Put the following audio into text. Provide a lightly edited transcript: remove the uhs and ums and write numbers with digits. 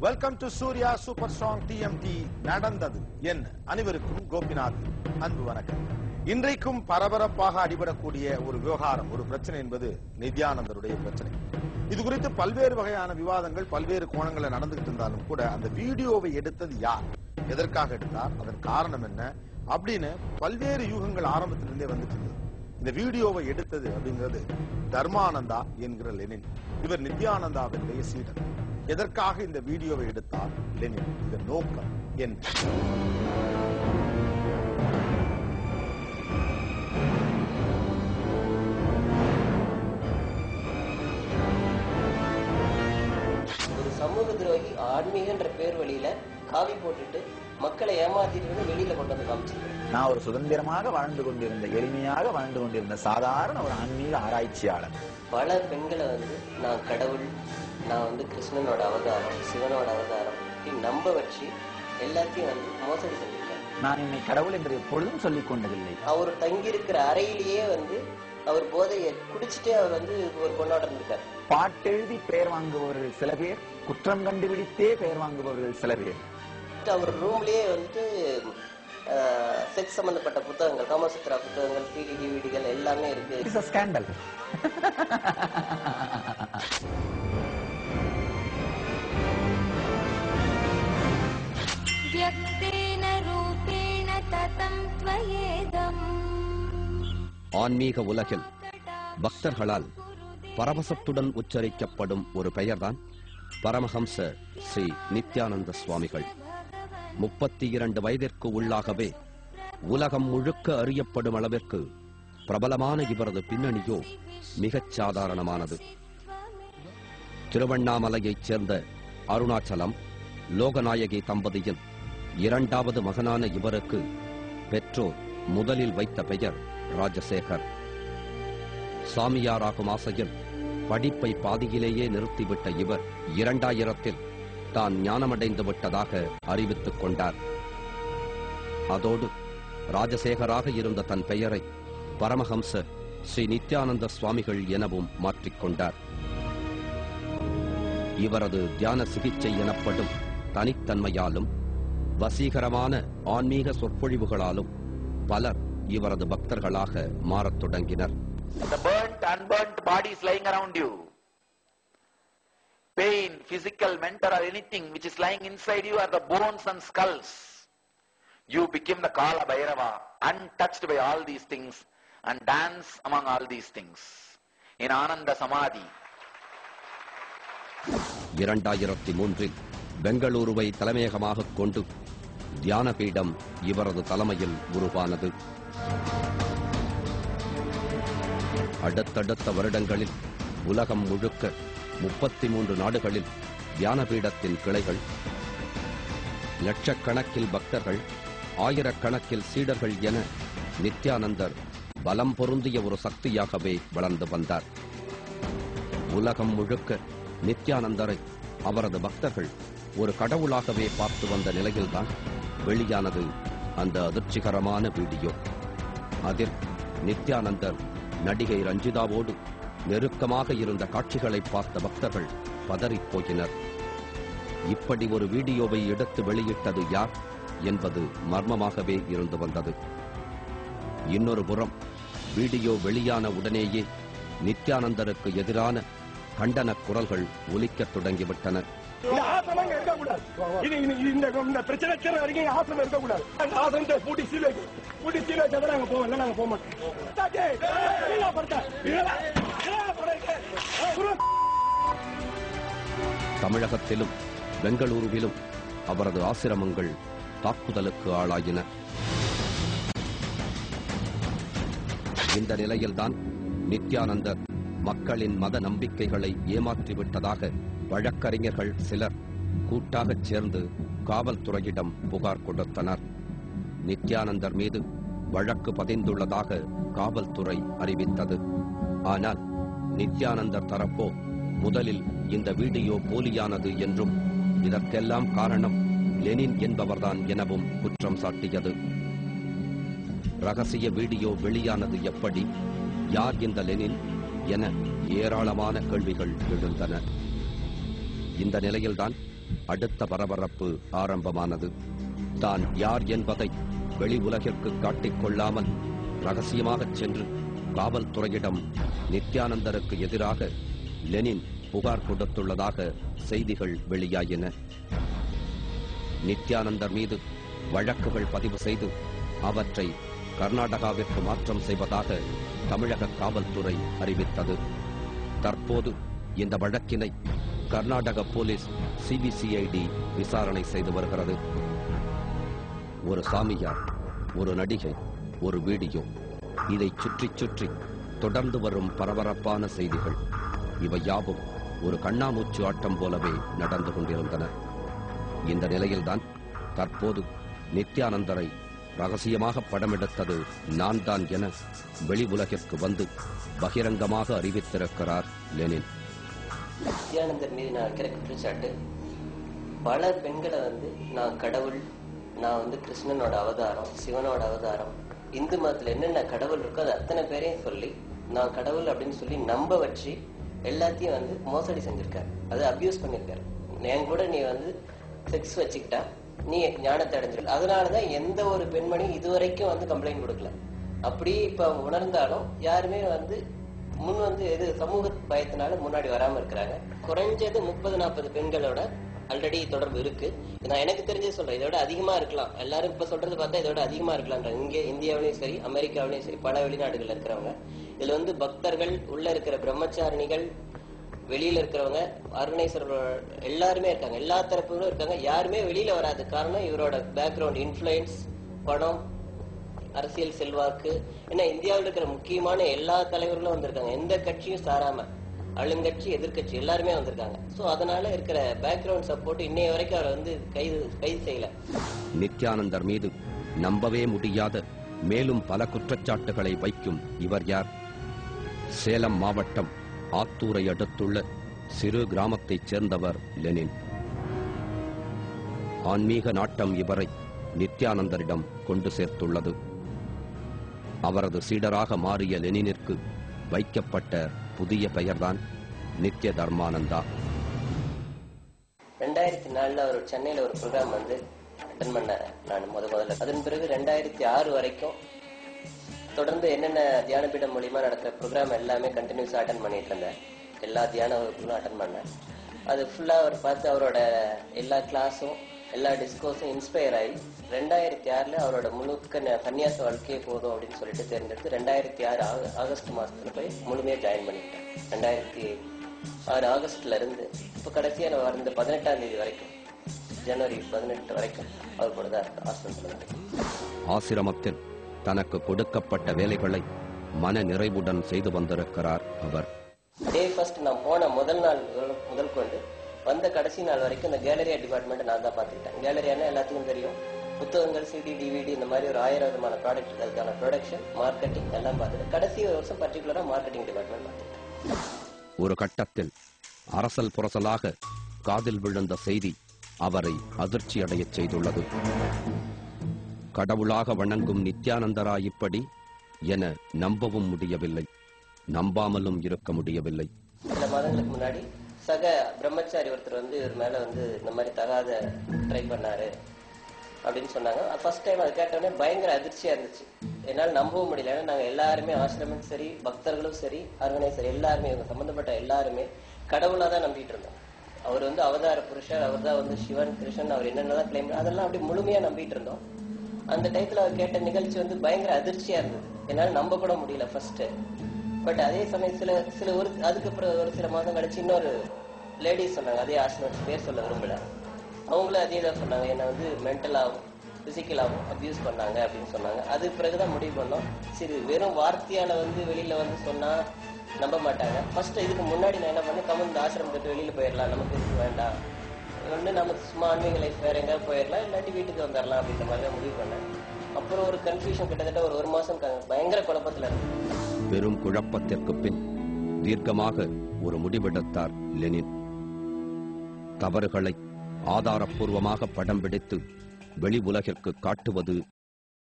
Welcome to Surya super strong TMT நடந்தது என்ன. அனைவருக்கும் கோபிநாத் அன்பு வணக்கம். இன்றைக்கும் பரபரப்பாக அடிபடக்கூடிய ஒரு விவகாரம், ஒரு பிரச்சனை என்பது நித்யானந்தருடைய பிரச்சனை. இது குறித்து பல்வேறு வகையான விவாதங்கள் பல்வேறு கோணங்களில் நடந்துகிட்டு இருந்தாலும் கூட அந்த வீடியோவை எடுத்தது யார், எதற்காக எடுத்தார், அதன் காரணம் என்ன அப்படின்னு பல்வேறு யூகங்கள் ஆரம்பத்திலிருந்தே வந்துட்டு இருந்தது. இந்த வீடியோவை எடுத்தது அப்படிங்கிறது தர்மானந்தா என்கிற லெனின். இவர் நித்யானந்தாவினுடைய சீடர். எதற்காக இந்த வீடியோவை எடுத்தார் லெனின், இதன் நோக்கம் என்ன? ஒரு சமூக துரோகி ஆன்மீகன்ற பேர் வழியில காவி போட்டுட்டு மக்களை ஏமாத்திட்டு வெளியில கொண்டு வந்து காமிச்சிருக்கேன். நான் ஒரு சுதந்திரமாக வாழ்ந்து கொண்டிருந்த, எளிமையாக வாழ்ந்து கொண்டிருந்த சாதாரண ஒரு ஆன்மீக ஆராய்ச்சியாளர். பல பெண்களை நான் கடவுள், நான் கிருஷ்ணனோட அவதாரம், சிவனோட அவதாரம் நம்ப வச்சு எல்லாத்தையும் மோசடி செஞ்சிருக்கேன். நான் என்னை கடவுள் என்று எப்பொழுதும் சொல்லிக் கொண்டதில்லை. அவர் தங்கியிருக்கிற அறையிலேயே அவர் போதையை குடிச்சிட்டே அவர் ஒரு பொண்ணோட இருந்திருக்கார். பாட்டெழுதி பெயர் வாங்குபவர்கள் சில பேர், குற்றம் கண்டுபிடித்தே பெயர் வாங்குபவர்கள் சில பேர். அவர் ரூம்லயே செக்ஸ் சம்பந்தப்பட்ட புத்தகங்கள், காமசூத்ரா புத்தகங்கள், சிடி டிவிடிகள் எல்லாமே இருக்கு. It's a scandal. ஆன்மீக உலகில் பக்தர்களால் பரவசத்துடன் உச்சரிக்கப்படும் ஒரு பெயர்தான் பரமஹம்ச ஸ்ரீ நித்யானந்த சுவாமிகள். 32 வயதிற்கு உள்ளாகவே உலகம் முழுக்க அறியப்படும் அளவிற்கு பிரபலமான இவரது பின்னணியோ மிகச் சாதாரணமானது. திருவண்ணாமலையைச் சேர்ந்த அருணாச்சலம் லோகநாயகி தம்பதியின் 2வது மகனான இவருக்கு பெற்றோர் முதலில் வைத்த பெயர் ராஜசேகர். சாமியாராகும் ஆசையில் படிப்பை பாதியிலேயே நிறுத்திவிட்ட இவர் 2000 தான் ஞானமடைந்து விட்டதாக அறிவித்துக் கொண்டார். அதோடு ராஜசேகராக இருந்த தன் பெயரை பரமஹம்ச ஸ்ரீ நித்யானந்த சுவாமிகள் எனவும் மாற்றிக்கொண்டார். இவரது தியான சிகிச்சை எனப்படும் தனித்தன்மையாலும் வசீகரமான ஆன்மீக சொற்பொழிவுகளாலும் பலர் இவரது பக்தர்களாக மாறத் தொடங்கினர். The burnt, unburnt bodies lying around you, pain, physical, mental or anything which is lying inside you are the bones and skulls. You became the Kala Bhairava, untouched by all these things, and dance among all these things in Ananda Samadhi. 2003 பெங்களூருவை தலைமையகமாக கொண்டு தியான பீடம் இவரது தலைமையில் உருவானது. அடுத்தடுத்த வருடங்களில் உலகம் முழுக்க 33 நாடுகளில் தியான பீடத்தின் கிளைகள், லட்சக்கணக்கில் பக்தர்கள், ஆயிரக்கணக்கில் சீடர்கள் என நித்யானந்தர் பலம் பொருந்திய ஒரு சக்தியாகவே வளர்ந்து வந்தார். உலகம் முழுக்க நித்யானந்தரை அவரது பக்தர்கள் ஒரு கடவுளாகவே பார்த்து வந்த நிலையில்தான் வெளியானது அந்த அதிர்ச்சிகரமான வீடியோ. அதில் நித்யானந்தர் நடிகை ரஞ்சிதாவோடு நெருக்கமாக இருந்த காட்சிகளை பார்த்த பக்தர்கள் பதறிப் போயினர். இப்படி ஒரு வீடியோவை எடுத்து வெளியிட்டது யார் என்பது மர்மமாகவே இருந்து வந்தது. இன்னொரு புறம் வீடியோ வெளியான உடனேயே நித்யானந்தருக்கு எதிரான கண்டன குரல்கள் ஒலிக்கத் தொடங்கிவிட்டன. தமிழகத்திலும் பெங்களூருவிலும் அவரது ஆசிரமங்கள் தாக்குதலுக்கு ஆளாயின. இந்த நிலையில்தான் நித்யானந்தர் மக்களின் மத நம்பிக்கைகளை ஏமாற்றிவிட்டதாக வழக்கறிஞர்கள் சிலர் கூட்டாகச் சேர்ந்து காவல்துறையிடம் புகார் கொடுத்தனர். நித்யானந்தர் மீது வழக்கு பதிந்துள்ளதாக காவல்துறை அறிவித்தது. ஆனால் நித்யானந்தர் தரப்போ முதலில் இந்த வீடியோ போலியானது என்றும் இதற்கெல்லாம் காரணம் லெனின் என்பவர்தான் எனவும் குற்றம் சாட்டியது. ரகசிய வீடியோ வெளியானது எப்படி, யார் இந்த லெனின் என ஏராளமான கேள்விகள் எழுந்தன. இந்த நிலையில்தான் அடுத்த பரபரப்பு ஆரம்பமானது. தான் யார் என்பதை வெளி உலகிற்கு காட்டிக் கொள்ளாமல் ரகசியமாகச் சென்று காவல்துறையிடம் நித்யானந்தருக்கு எதிராக லெனின் புகார் கொடுத்துள்ளதாக செய்திகள் வெளியாயின. நித்யானந்தர் மீது வழக்குகள் பதிவு செய்து அவற்றை கர்நாடகாவிற்கு மாற்றம் செய்வதாக தமிழக காவல்துறை அறிவித்தது. தற்போது இந்த வழக்கினை கர்நாடக போலீஸ் சிபிசிஐடி விசாரணை செய்து வருகிறது. ஒரு சாமியார், ஒரு நடிகை, ஒரு வீடியோ, இதை சுற்றி சுற்றி தொடர்ந்து வரும் பரபரப்பான செய்திகள் இவை யாவும் ஒரு கண்ணாமூச்சு ஆட்டம் போலவே நடந்து கொண்டிருந்தன. இந்த நிலையில்தான் தற்போது நித்யானந்தரை ரகசியமாக படமெடுத்தது நான் தான் என வெளி உலகிற்கு வந்து பகிரங்கமாக அறிவித்திருக்கிறார் லெனின். நித்யானந்தர் மீது நான் வைக்கிற குற்றச்சாட்டு, பல பெண்களை நான் கடவுள், நான் கிருஷ்ணனோட அவதாரம், சிவனோட அவதாரம், இந்து மதத்துல என்னென்ன கடவுள் இருக்கோ அது அத்தனை பேரையும் சொல்லி நான் கடவுள் அப்படின்னு சொல்லி நம்ப வச்சு எல்லாத்தையும் மோசடி செஞ்சிருக்காரு. அது அபியூஸ் பண்ணிருக்காரு. என் கூட நீ செக்ஸ் வச்சுக்கிட்டா நீ ஞானத்தை அடைஞ்சிருக்க. அதனாலதான் எந்த ஒரு பெண்மணி இதுவரைக்கும் கம்ப்ளைண்ட் கொடுக்கல. அப்படி இப்ப உணர்ந்தாலும் யாருமே முன் எது சமூக பயத்தினால முன்னாடி வராம இருக்கிறாங்க. குறைஞ்சது 30-40 பெண்களோட ஆல்ரெடி தொடர்பு இருக்கு. நான் எனக்கு தெரிஞ்சே சொல்றேன், இதோட அதிகமா இருக்கலாம். எல்லாரும் இப்ப சொல்றது பார்த்தா இதோட அதிகமா இருக்கலாம்ன்றாங்க. இங்க இந்தியாவிலையும் சரி, அமெரிக்காவிலையும் சரி, பல வெளிநாடுகள்ல இருக்கிறவங்க. இதுல பக்தர்கள், உள்ள இருக்கிற பிரம்மச்சாரிணிகள், வெளியில இருக்கிறவங்க, ஆர்கனைசர்கள் எல்லாருமே இருக்காங்க. எல்லா தரப்புகளும் இருக்காங்க. யாருமே வெளியில வராது. காரணம் இவரோட பேக்ரவுண்ட் இன்ஃபுளுன்ஸ், பணம், அரசியல் செல்வாக்கு. ஏன்னா இந்தியாவில் இருக்கிற முக்கியமான எல்லா தலைவர்களும் வந்திருக்காங்க. எந்த கட்சியும் சாராம, ஆளுங்கட்சி எதிர்கட்சி எல்லாருமே வந்திருக்காங்க. சோ அதனால இருக்கிற பேக்ரவுண்ட் சப்போர்ட் இன்னைய வரைக்கும் அவரை கைது செய்யல. நித்யானந்தர் மீது நம்பவே முடியாத மேலும் பல குற்றச்சாட்டுகளை வைக்கும் இவர் யார்? சேலம் மாவட்டம் ஆத்தூரை அடுத்துள்ள சிறு கிராமத்தைச் சேர்ந்தவர் லெனின். ஆன்மீக நாட்டம் இவரை நித்யானந்தரிடம் கொண்டு சேர்த்துள்ளது. அவரது சீடராக மாறிய லெனினிற்கு வைக்கப்பட்ட புதிய பெயர்தான் நித்ய தர்மானந்தா. 2004 அவர் சென்னையில ஒரு ப்ரோக்ராம் அட்டன் பண்ண நான் முதல்ல. அதன் பிறகு 2006 வரைக்கும் தொடர்ந்து என்னென்ன தியானபீடம் மூலியமா நடக்கிற ப்ரோக்ராம் எல்லாமே கண்டினியூஸா அட்டன் பண்ணிட்டு இருந்தேன். எல்லா தியான வகுப்புகளும் அட்டன் பண்ணேன். அது ஃபுல்லா அவர் பார்த்து அவரோட எல்லா கிளாஸும் எல்லா டிஸ்கோஸும் இன்ஸ்பயர் ஆகி 2006 அவரோட முழுக்க சன்னியாச வாழ்க்கையே போதும் அப்படின்னு சொல்லிட்டு தேர்ந்தெடுத்து 2006 ஆகஸ்ட் மாசத்துல போய் முழுமையா ஜாயின் பண்ணிட்டேன். 2006 ஆகஸ்ட்ல இருந்து இப்ப கடைசியா நான் வந்து 18ஆம் தேதி வரைக்கும், ஜனவரி 18 வரைக்கும் அவர் கூட தான் ஆசிரமத்தில். ஆசிரமத்தில் தனக்கு கொடுக்கப்பட்ட வேலைகளை மன நிறைவுடன் செய்து வந்திருக்கிறார் அவர். டே ஃபர்ஸ்ட் நான் போன முதல் கொண்டு வந்த கடைசி நாள் வரைக்கும் இந்த கேலரியா டிபார்ட்மெண்ட் நான் தான் பார்த்துக்கிட்டேன். கேலரியானா எல்லாத்துக்கும் தெரியும், புத்தகங்கள், சிடி, டிவிடி, இந்த மாதிரி ஒரு 1000 விதமான ப்ராடக்ட், அதுக்கான ப்ரொடக்ஷன், மார்க்கெட்டிங் எல்லாம் பார்த்துட்டு கடைசி ஒரு வருஷம் பர்டிகுலரா மார்க்கெட்டிங் டிபார்ட்மெண்ட் பார்த்துக்கிட்டேன். ஒரு கட்டத்தில் அரசல் புரசலாக காதில் விழுந்த செய்தி அவரை அதிர்ச்சி அடையச் செய்துள்ளது. கடவுளாக வணங்கும் நித்யானந்தரா இப்படி என நம்பவும் முடியவில்லை, நம்பாமலும் இருக்க முடியவில்லை. சில மாதங்களுக்கு முன்னாடி சக பிரம்மச்சாரி ஒருத்தர் இவர் மேல இந்த மாதிரி தகாத ட்ரை பண்ணாரு அப்படின்னு சொன்னாங்க. ஃபர்ஸ்ட் டைம் அது கேட்டோடனே பயங்கர அதிர்ச்சியா இருந்துச்சு. என்னால் நம்பவும் முடியல. ஏன்னா நாங்க எல்லாருமே ஆசிரமும் சரி, பக்தர்களும் சரி, ஆர்கனைசர் எல்லாருமே, இவங்க சம்பந்தப்பட்ட எல்லாருமே கடவுளா தான் நம்பிட்டு இருந்தோம். அவர் அவதார புருஷர், அவர் தான் சிவன், கிருஷ்ணன், அவர் என்னென்னதான் கிளைம், அதெல்லாம் அப்படி முழுமையா நம்பிட்டு இருந்தோம். அந்த டைத்துல அவர் கேட்ட நிகழ்ச்சி பயங்கர அதிர்ச்சியா இருந்தது. என்னால நம்ப கூட முடியல ஃபர்ஸ்ட். பட் அதே சமயம் அதுக்கப்புறம் ஒரு சில மாதம் கழிச்சு இன்னொரு லேடிஸ் சொன்னாங்க, அதே ஆசிரமம் பேர் சொல்ல விரும்பல, அவங்களும் அதே தான் சொன்னாங்க, என்ன மென்டலாகவும் பிசிக்கலாகவும் அபியூஸ் பண்ணாங்க அப்படின்னு சொன்னாங்க. அது பிறகுதான் முடிவு பண்ணோம், சரி வெறும் வார்த்தையால வெளியில சொன்னா நம்ப மாட்டாங்க. ஃபர்ஸ்ட் இதுக்கு முன்னாடி நான் என்ன பண்ணேன், இந்த ஆசிரமத்தை வெளியில போயிடலாம், நமக்கு இது வேண்டாம், நமக்கு சும்மா ஆன்மீக லைஃப் வேற எங்கேயாவது போயிடலாம், இல்லாட்டி வீட்டுக்கு வந்துடலாம் அப்படின்ற மாதிரி தான் முடிவு பண்ணேன். அப்புறம் ஒரு கன்ஃபியூஷன், கிட்டத்தட்ட ஒரு மாசம் பயங்கர குழப்பத்துல இருக்கு. பெரும் குழப்பத்திற்கு பின் தீர்க்கமாக ஒரு முடிவெடுத்தார் லெனின். தவறுகளை ஆதாரப்பூர்வமாக படம் பிடித்து வெளி உலகிற்கு காட்டுவது